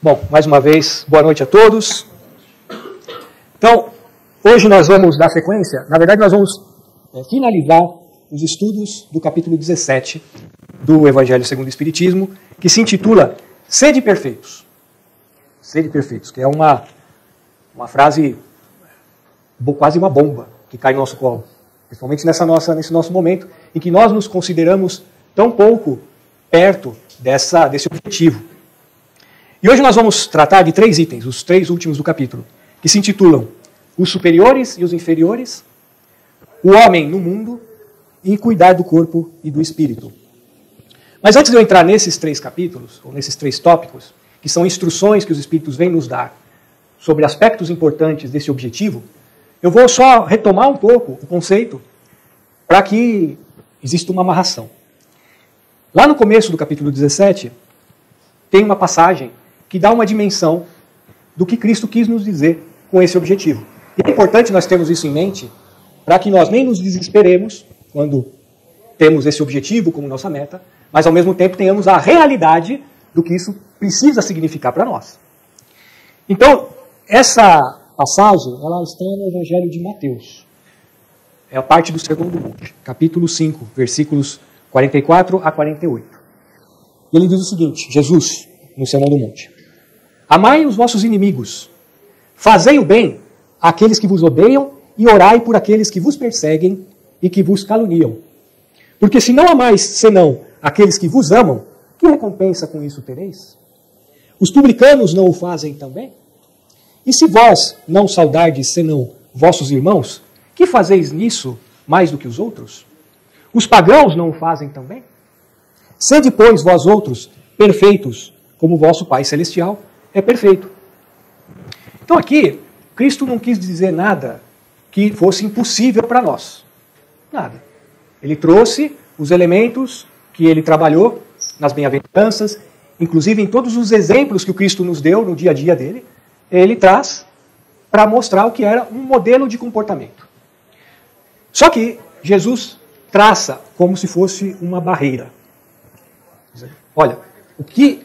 Bom, mais uma vez, boa noite a todos. Então, hoje nós vamos dar sequência, na verdade nós vamos finalizar os estudos do capítulo 17 do Evangelho segundo o Espiritismo, que se intitula Sede Perfeitos. Sede Perfeitos, que é uma frase, quase uma bomba, que cai no nosso colo. Principalmente nesse nosso momento, em que nós nos consideramos tão pouco perto desse objetivo. E hoje nós vamos tratar de 3 itens, os 3 últimos do capítulo, que se intitulam Os Superiores e os Inferiores, O Homem no Mundo e Cuidar do Corpo e do Espírito. Mas antes de eu entrar nesses 3 capítulos, ou nesses 3 tópicos, que são instruções que os Espíritos vêm nos dar sobre aspectos importantes desse objetivo, eu vou só retomar um pouco o conceito para que exista uma amarração. Lá no começo do capítulo 17, tem uma passagem que dá uma dimensão do que Cristo quis nos dizer com esse objetivo. E é importante nós termos isso em mente para que nós nem nos desesperemos quando temos esse objetivo como nossa meta, mas ao mesmo tempo tenhamos a realidade do que isso precisa significar para nós. Então, essa passagem, ela está no Evangelho de Mateus. É a parte do Sermão do Monte, capítulo 5, versículos 44 a 48. E ele diz o seguinte, Jesus, no Sermão do Monte: Amai os vossos inimigos, fazei o bem àqueles que vos odeiam e orai por aqueles que vos perseguem e que vos caluniam. Porque se não amais senão aqueles que vos amam, que recompensa com isso tereis? Os publicanos não o fazem também? E se vós não saudardes senão vossos irmãos, que fazeis nisso mais do que os outros? Os pagãos não o fazem também? Sede, pois, vós outros perfeitos, como vosso Pai Celestial é perfeito. Então aqui, Cristo não quis dizer nada que fosse impossível para nós. Nada. Ele trouxe os elementos que ele trabalhou nas bem-aventuranças, inclusive em todos os exemplos que o Cristo nos deu no dia a dia dele, ele traz para mostrar o que era um modelo de comportamento. Só que Jesus traça como se fosse uma barreira. Olha, o que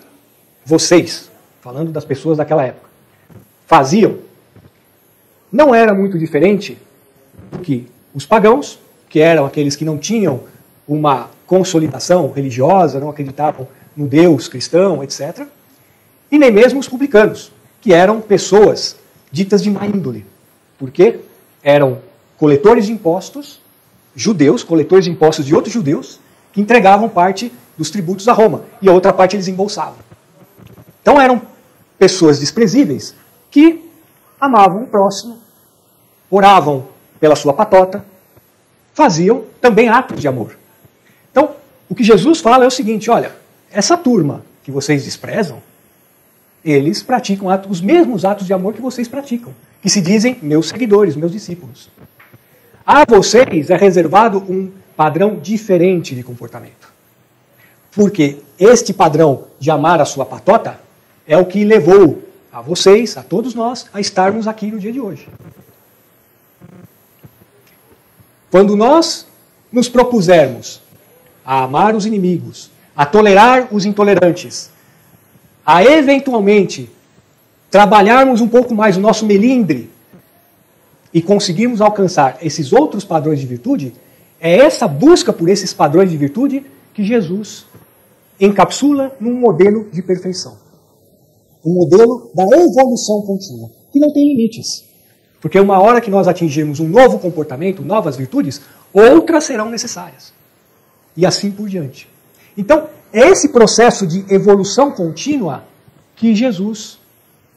vocês, falando das pessoas daquela época, faziam, não era muito diferente do que os pagãos, que eram aqueles que não tinham uma consolidação religiosa, não acreditavam no Deus cristão, etc. E nem mesmo os publicanos, que eram pessoas ditas de má índole, porque eram coletores de impostos, judeus, coletores de impostos de outros judeus, que entregavam parte dos tributos a Roma, e a outra parte eles embolsavam. Então eram pessoas desprezíveis que amavam o próximo, oravam pela sua patota, faziam também atos de amor. Então, o que Jesus fala é o seguinte, olha, essa turma que vocês desprezam, eles praticam os mesmos atos de amor que vocês praticam, que se dizem meus seguidores, meus discípulos. A vocês é reservado um padrão diferente de comportamento. Porque este padrão de amar a sua patota é o que levou a vocês, a todos nós, a estarmos aqui no dia de hoje. Quando nós nos propusermos a amar os inimigos, a tolerar os intolerantes, a eventualmente trabalharmos um pouco mais o nosso melindre e conseguirmos alcançar esses outros padrões de virtude, é essa busca por esses padrões de virtude que Jesus encapsula num modelo de perfeição. Um modelo da evolução contínua, que não tem limites. Porque uma hora que nós atingirmos um novo comportamento, novas virtudes, outras serão necessárias. E assim por diante. Então, é esse processo de evolução contínua que Jesus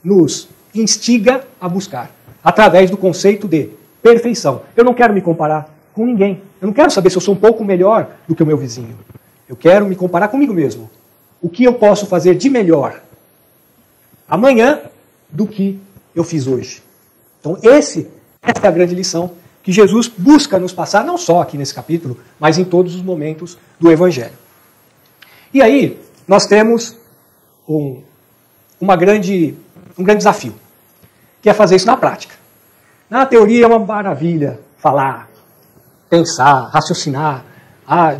nos instiga a buscar, através do conceito de perfeição. Eu não quero me comparar com ninguém. Eu não quero saber se eu sou um pouco melhor do que o meu vizinho. Eu quero me comparar comigo mesmo. O que eu posso fazer de melhor amanhã do que eu fiz hoje. Então essa é a grande lição que Jesus busca nos passar, não só aqui nesse capítulo, mas em todos os momentos do Evangelho. E aí nós temos um grande desafio, que é fazer isso na prática. Na teoria é uma maravilha falar, pensar, raciocinar,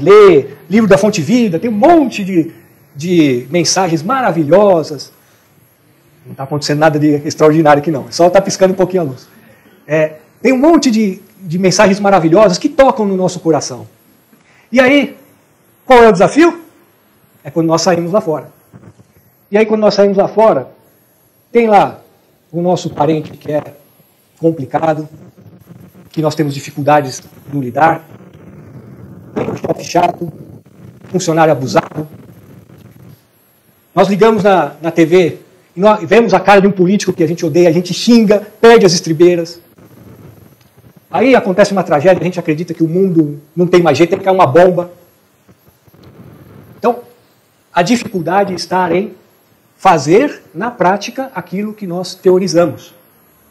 ler livro da Fonte Vida, tem um monte de mensagens maravilhosas. Não está acontecendo nada de extraordinário aqui não. Só está piscando um pouquinho a luz. Tem um monte de mensagens maravilhosas que tocam no nosso coração. E aí, qual é o desafio? É quando nós saímos lá fora. E aí, quando nós saímos lá fora, tem lá o nosso parente que é complicado, que nós temos dificuldades no lidar, tem o chefe chato, funcionário abusado. Nós ligamos na TV e nós vemos a cara de um político que a gente odeia, a gente xinga, perde as estribeiras. Aí acontece uma tragédia, a gente acredita que o mundo não tem mais jeito, tem que cair uma bomba. Então, a dificuldade está em fazer na prática aquilo que nós teorizamos,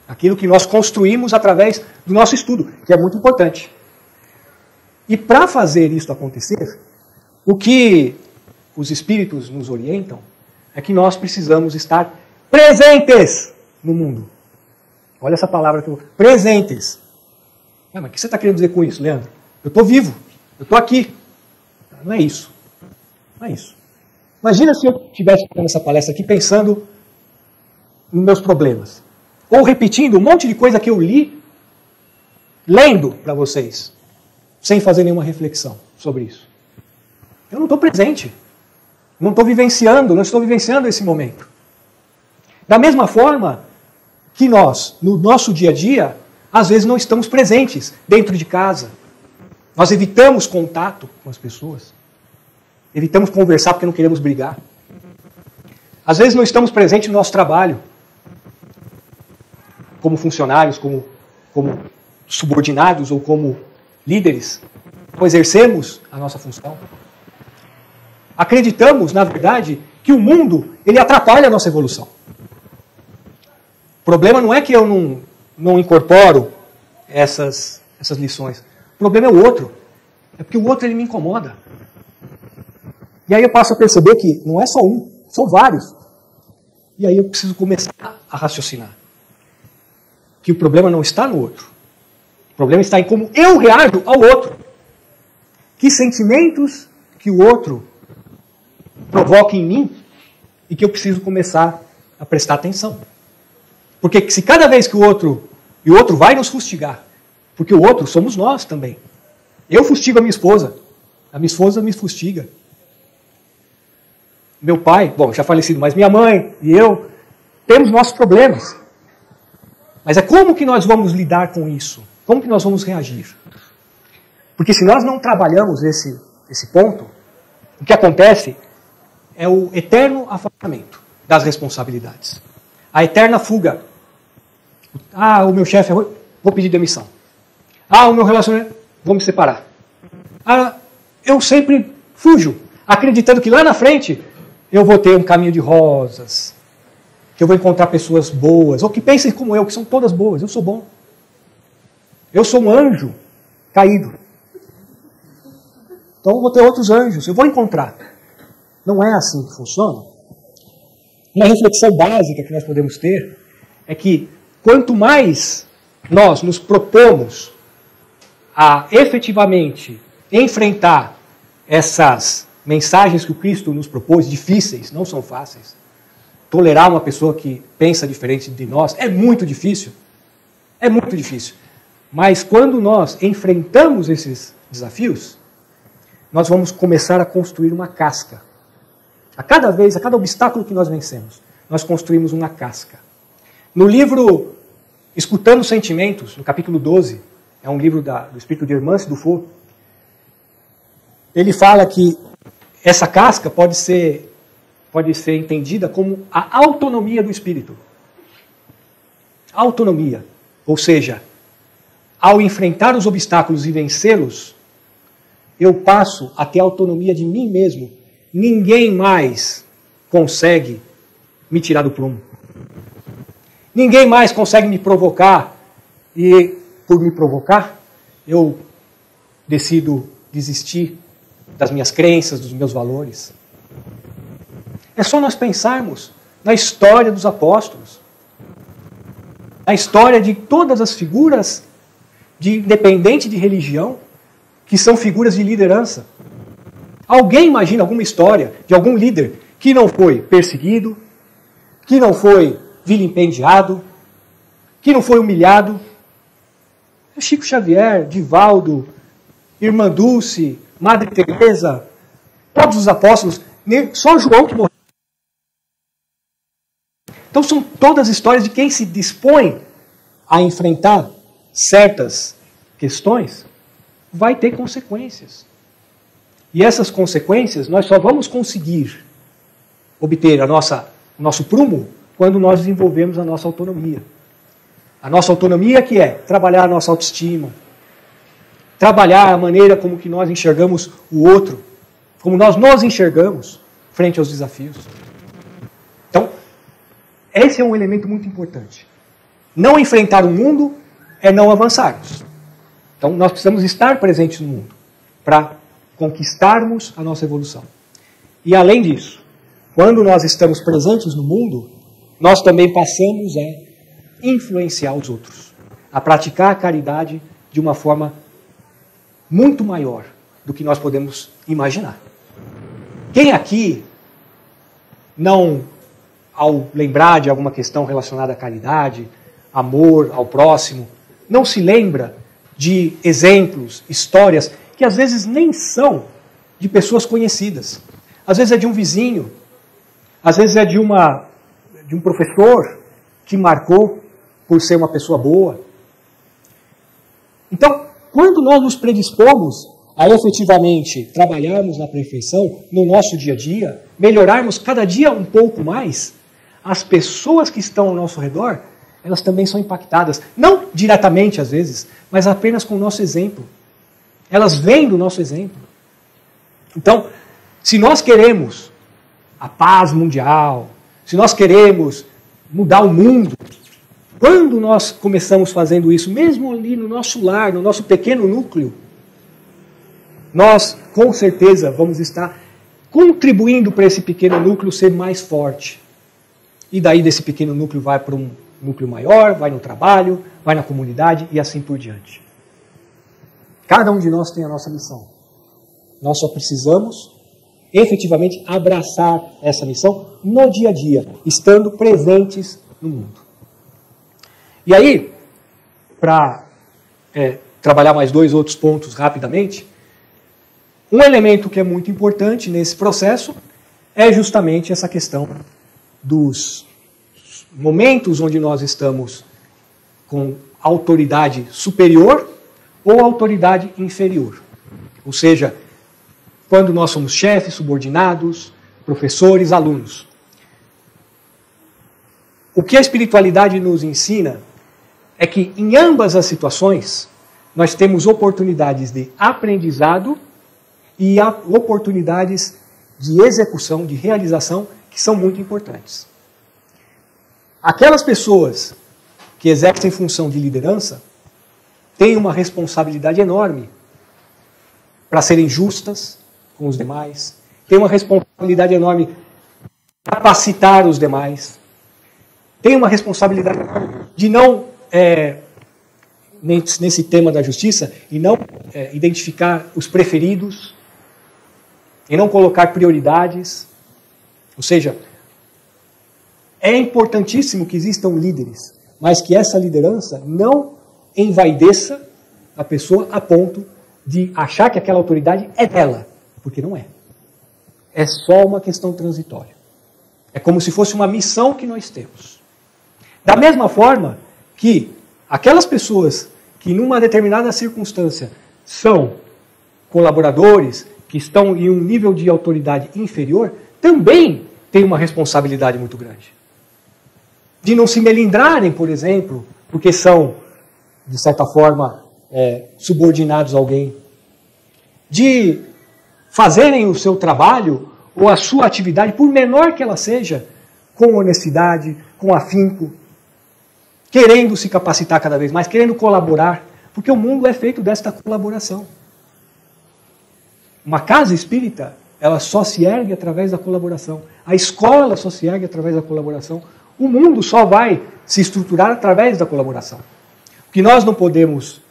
aquilo que nós construímos através do nosso estudo, que é muito importante. E para fazer isso acontecer, o que os espíritos nos orientam é que nós precisamos estar presentes no mundo. Olha essa palavra que eu... Presentes. Mas o que você está querendo dizer com isso, Leandro? Eu estou vivo, eu estou aqui. Não é isso. Não é isso. Imagina se eu estivesse fazendo essa palestra aqui pensando nos meus problemas. Ou repetindo um monte de coisa que eu li, lendo para vocês, sem fazer nenhuma reflexão sobre isso. Eu não estou presente. Não estou vivenciando esse momento. Da mesma forma que nós, no nosso dia a dia, às vezes não estamos presentes dentro de casa. Nós evitamos contato com as pessoas. Evitamos conversar porque não queremos brigar. Às vezes não estamos presentes no nosso trabalho. Como funcionários, como subordinados ou como líderes. Não exercemos a nossa função. Acreditamos, na verdade, que o mundo ele atrapalha a nossa evolução. O problema não é que eu não incorporo essas lições. O problema é o outro. É porque o outro ele me incomoda. E aí eu passo a perceber que não é só um, são vários. E aí eu preciso começar a raciocinar. Que o problema não está no outro. O problema está em como eu reajo ao outro. Que sentimentos que o outro provoca em mim e que eu preciso começar a prestar atenção. Porque se cada vez que o outro vai nos fustigar, porque o outro somos nós também. Eu fustigo a minha esposa me fustiga. Meu pai, bom, já falecido, mas minha mãe e eu temos nossos problemas. Mas é como que nós vamos lidar com isso? Como que nós vamos reagir? Porque se nós não trabalhamos esse ponto, o que acontece é o eterno afastamento das responsabilidades. A eterna fuga. Ah, o meu chefe é ruim, vou pedir demissão. Ah, o meu relacionamento, vou me separar. Ah, eu sempre fujo, acreditando que lá na frente eu vou ter um caminho de rosas, que eu vou encontrar pessoas boas, ou que pensem como eu, que são todas boas. Eu sou bom. Eu sou um anjo caído. Então eu vou ter outros anjos, eu vou encontrar. Não é assim que funciona. Uma reflexão básica que nós podemos ter é que quanto mais nós nos propomos a efetivamente enfrentar essas mensagens que o Cristo nos propôs, difíceis, não são fáceis. Tolerar uma pessoa que pensa diferente de nós é muito difícil. É muito difícil. Mas quando nós enfrentamos esses desafios, nós vamos começar a construir uma casca. A cada obstáculo que nós vencemos, nós construímos uma casca. No livro Escutando Sentimentos, no capítulo 12, é um livro do espírito de Hermance Dufour, ele fala que essa casca pode ser entendida como a autonomia do espírito. Autonomia. Ou seja, ao enfrentar os obstáculos e vencê-los, eu passo a ter autonomia de mim mesmo. Ninguém mais consegue me tirar do prumo. Ninguém mais consegue me provocar. E por me provocar, eu decido desistir das minhas crenças, dos meus valores. É só nós pensarmos na história dos apóstolos, na história de todas as figuras, independente de religião, que são figuras de liderança. Alguém imagina alguma história de algum líder que não foi perseguido, que não foi vilipendiado, que não foi humilhado. Chico Xavier, Divaldo, Irmã Dulce, Madre Teresa, todos os apóstolos, só João que morreu. Então são todas histórias de quem se dispõe a enfrentar certas questões, vai ter consequências. E essas consequências nós só vamos conseguir obter o nosso prumo quando nós desenvolvemos a nossa autonomia. A nossa autonomia que é trabalhar a nossa autoestima, trabalhar a maneira como que nós enxergamos o outro, como nós nos enxergamos frente aos desafios. Então, esse é um elemento muito importante. Não enfrentar o mundo é não avançarmos. Então, nós precisamos estar presentes no mundo para conquistarmos a nossa evolução. E, além disso, quando nós estamos presentes no mundo, nós também passamos a influenciar os outros, a praticar a caridade de uma forma muito maior do que nós podemos imaginar. Quem aqui não, ao lembrar de alguma questão relacionada à caridade, amor ao próximo, não se lembra de exemplos, histórias, que às vezes nem são de pessoas conhecidas. Às vezes é de um vizinho, às vezes é de um professor que marcou por ser uma pessoa boa. Então, quando nós nos predispomos a efetivamente trabalharmos na perfeição, no nosso dia a dia, melhorarmos cada dia um pouco mais, as pessoas que estão ao nosso redor, elas também são impactadas. Não diretamente, às vezes, mas apenas com o nosso exemplo. Elas vêm do nosso exemplo. Então, se nós queremos a paz mundial, se nós queremos mudar o mundo, quando nós começamos fazendo isso, mesmo ali no nosso lar, no nosso pequeno núcleo, nós, com certeza, vamos estar contribuindo para esse pequeno núcleo ser mais forte. E daí desse pequeno núcleo vai para um núcleo maior, vai no trabalho, vai na comunidade e assim por diante. Cada um de nós tem a nossa missão. Nós só precisamos efetivamente abraçar essa missão no dia a dia, estando presentes no mundo. E aí, para trabalhar mais dois outros pontos rapidamente, um elemento que é muito importante nesse processo é justamente essa questão dos momentos onde nós estamos com autoridade superior ou autoridade inferior. Ou seja, quando nós somos chefes, subordinados, professores, alunos. O que a espiritualidade nos ensina é que em ambas as situações nós temos oportunidades de aprendizado e oportunidades de execução, de realização, que são muito importantes. Aquelas pessoas que exercem função de liderança têm uma responsabilidade enorme para serem justas com os demais, têm uma responsabilidade enorme para capacitar os demais, têm uma responsabilidade de não, nesse tema da justiça, e não identificar os preferidos, e não colocar prioridades. Ou seja, é importantíssimo que existam líderes, mas que essa liderança não envaideça a pessoa a ponto de achar que aquela autoridade é dela, porque não é. É só uma questão transitória. É como se fosse uma missão que nós temos. Da mesma forma que aquelas pessoas que numa determinada circunstância são colaboradores, que estão em um nível de autoridade inferior, também têm uma responsabilidade muito grande. De não se melindrarem, por exemplo, porque são, de certa forma, subordinados a alguém. De fazerem o seu trabalho ou a sua atividade, por menor que ela seja, com honestidade, com afinco, querendo se capacitar cada vez mais, querendo colaborar, porque o mundo é feito desta colaboração. Uma casa espírita, ela só se ergue através da colaboração. A escola só se ergue através da colaboração. O mundo só vai se estruturar através da colaboração. O que nós não podemos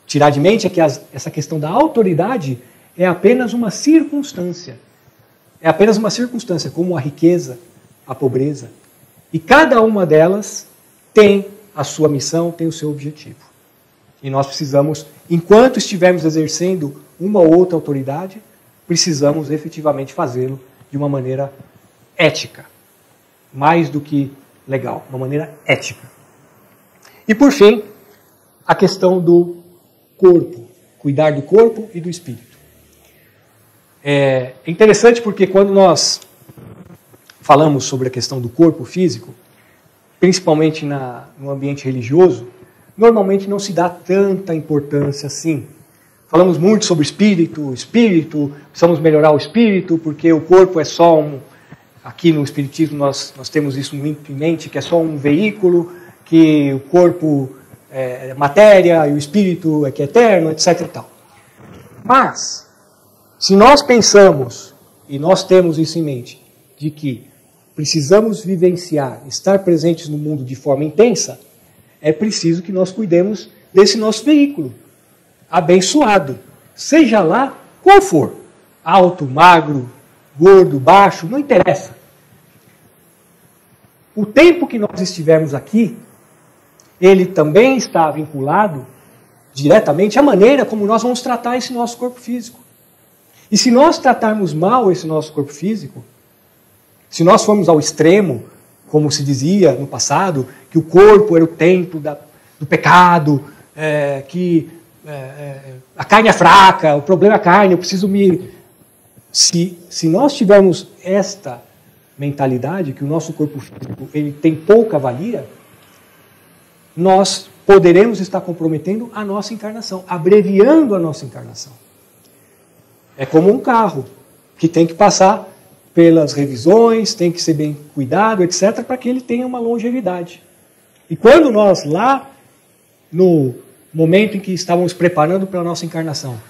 tirar de mente é que essa questão da autoridade é apenas uma circunstância. É apenas uma circunstância, como a riqueza, a pobreza. E cada uma delas tem a sua missão, tem o seu objetivo. E nós precisamos, enquanto estivermos exercendo uma ou outra autoridade, precisamos efetivamente fazê-lo de uma maneira ética. Mais do que legal, uma maneira ética. E por fim, a questão do corpo. Cuidar do corpo e do espírito. É interessante porque quando nós falamos sobre a questão do corpo físico, principalmente no ambiente religioso, normalmente não se dá tanta importância assim. Falamos muito sobre espírito, precisamos melhorar o espírito, porque o corpo é só aqui no espiritismo nós temos isso muito em mente, que é só um veículo, que o corpo é matéria e o espírito é que é eterno, etc. e tal. Mas, se nós pensamos, e nós temos isso em mente, de que precisamos vivenciar, estar presentes no mundo de forma intensa, é preciso que nós cuidemos desse nosso veículo, abençoado, seja lá qual for, alto, magro, gordo, baixo, não interessa. O tempo que nós estivermos aqui, ele também está vinculado diretamente à maneira como nós vamos tratar esse nosso corpo físico. E se nós tratarmos mal esse nosso corpo físico, se nós formos ao extremo, como se dizia no passado, que o corpo era o templo do pecado, que a carne é fraca, o problema é a carne, eu preciso me... Se nós tivermos esta mentalidade, que o nosso corpo físico ele tem pouca valia, nós poderemos estar comprometendo a nossa encarnação, abreviando a nossa encarnação. É como um carro, que tem que passar pelas revisões, tem que ser bem cuidado, etc., para que ele tenha uma longevidade. E quando nós lá, no momento em que estávamos preparando para a nossa encarnação,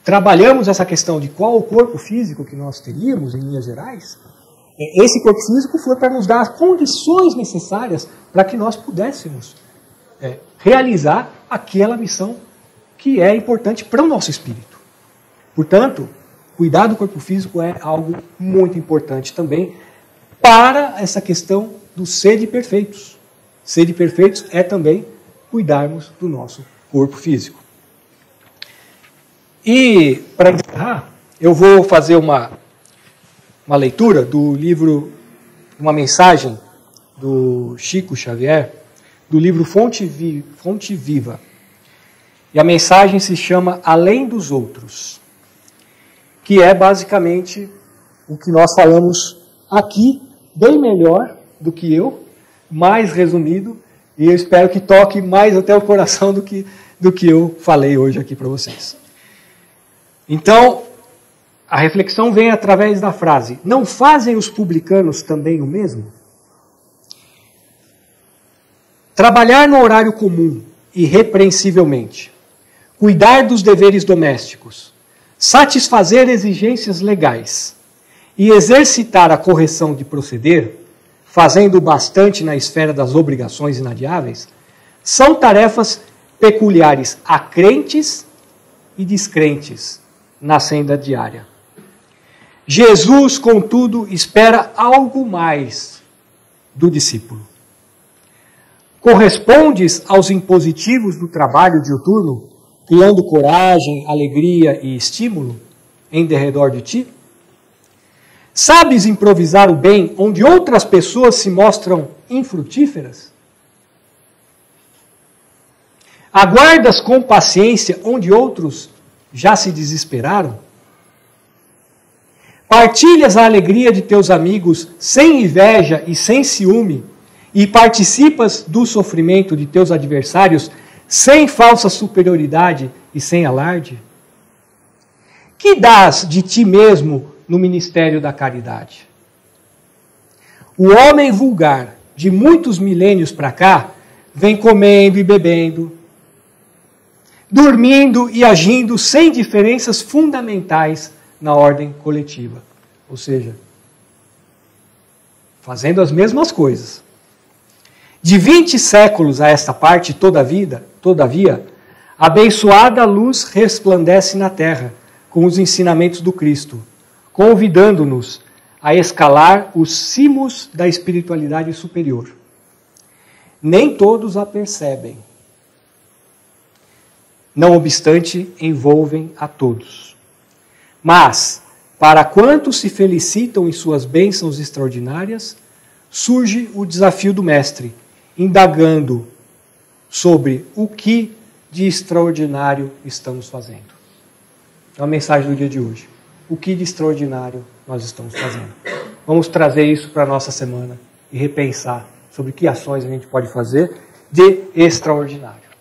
trabalhamos essa questão de qual o corpo físico que nós teríamos, em linhas gerais, esse corpo físico foi para nos dar as condições necessárias para que nós pudéssemos realizar aquela missão que é importante para o nosso espírito. Portanto, cuidar do corpo físico é algo muito importante também para essa questão do ser de perfeitos. Ser de perfeitos é também cuidarmos do nosso corpo físico. E, para encerrar, eu vou fazer uma leitura do livro, uma mensagem do Chico Xavier, do livro Fonte Viva. E a mensagem se chama Além dos Outros, que é basicamente o que nós falamos aqui, bem melhor do que eu, mais resumido, e eu espero que toque mais até o coração do que eu falei hoje aqui para vocês. Então, a reflexão vem através da frase: não fazem os publicanos também o mesmo? Trabalhar no horário comum, irrepreensivelmente, cuidar dos deveres domésticos, satisfazer exigências legais e exercitar a correção de proceder, fazendo bastante na esfera das obrigações inadiáveis, são tarefas peculiares a crentes e descrentes na senda diária. Jesus, contudo, espera algo mais do discípulo. Correspondes aos impositivos do trabalho diuturno, criando coragem, alegria e estímulo em derredor de ti? Sabes improvisar o bem onde outras pessoas se mostram infrutíferas? Aguardas com paciência onde outros já se desesperaram? Partilhas a alegria de teus amigos sem inveja e sem ciúme, e participas do sofrimento de teus adversários sem falsa superioridade e sem alarde? Que dás de ti mesmo no ministério da caridade? O homem vulgar, de muitos milênios para cá, vem comendo e bebendo, dormindo e agindo sem diferenças fundamentais na ordem coletiva. Ou seja, fazendo as mesmas coisas. De 20 séculos a esta parte, todavia, abençoada luz resplandece na terra com os ensinamentos do Cristo, convidando-nos a escalar os cimos da espiritualidade superior. Nem todos a percebem. Não obstante, envolvem a todos. Mas, para quantos se felicitam em suas bênçãos extraordinárias, surge o desafio do Mestre, indagando sobre o que de extraordinário estamos fazendo. É a mensagem do dia de hoje. O que de extraordinário nós estamos fazendo? Vamos trazer isso para a nossa semana e repensar sobre que ações a gente pode fazer de extraordinário.